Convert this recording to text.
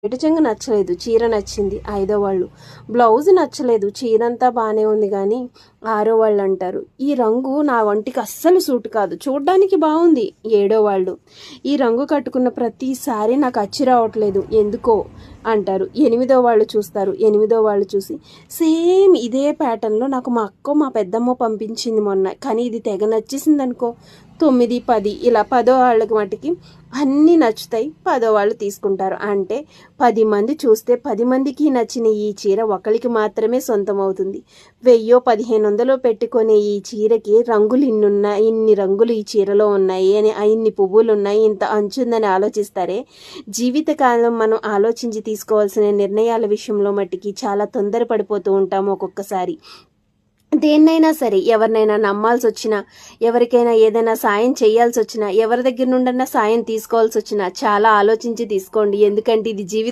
బయట చెంగు నచ్చలేదు, చీర నచ్చింది. ఐదో వాళ్ళు బ్లౌజ్ నచ్చలేదు, చీర అంతా బాగానే ఉంది కానీ ఆరో వాళ్ళు అంటారు ఈ రంగు నా వంటికి అస్సలు సూట్ కాదు, చూడ్డానికి బాగుంది. ఏడో వాళ్ళు ఈ రంగు కట్టుకున్న ప్రతిసారి నాకు అచ్చి రావట్లేదు ఎందుకో అంటారు. ఎనిమిదో వాళ్ళు చూస్తారు. ఎనిమిదో వాళ్ళు చూసి సేమ్ ఇదే ప్యాటర్న్లో నాకు మా అక్క మా పెద్దమ్మ పంపించింది మొన్న, కానీ ఇది తెగ నచ్చేసింది అనుకో. 9, 10 ఇలా 10వ వాళ్ళకి మటుకి అన్నీ నచ్చుతాయి, 10వ వాళ్ళు తీసుకుంటారు. అంటే 10 మంది చూస్తే 10 మందికి నచ్చిన ఈ చీర ఒకరికి మాత్రమే సొంతం అవుతుంది. 1000, 1500 పెట్టుకునే ఈ చీరకి రంగులు ఇన్ని రంగులు ఈ చీరలో ఉన్నాయి అని, ఇన్ని పువ్వులు ఉన్నాయి, ఇంత అంచుందని ఆలోచిస్తారే. జీవితకాలం మనం ఆలోచించి తీసుకోవాల్సిన నిర్ణయాల విషయంలో మట్టికి చాలా తొందరపడిపోతూ ఉంటాము ఒక్కొక్కసారి. దేన్నైనా సరే, ఎవరినైనా నమ్మాల్సి వచ్చినా, ఎవరికైనా ఏదైనా సాయం చేయాల్సి వచ్చినా, ఎవరి దగ్గర నుండన్నా సాయం తీసుకోవాల్సి వచ్చినా చాలా ఆలోచించి తీసుకోండి. ఎందుకంటే ఇది జీవితం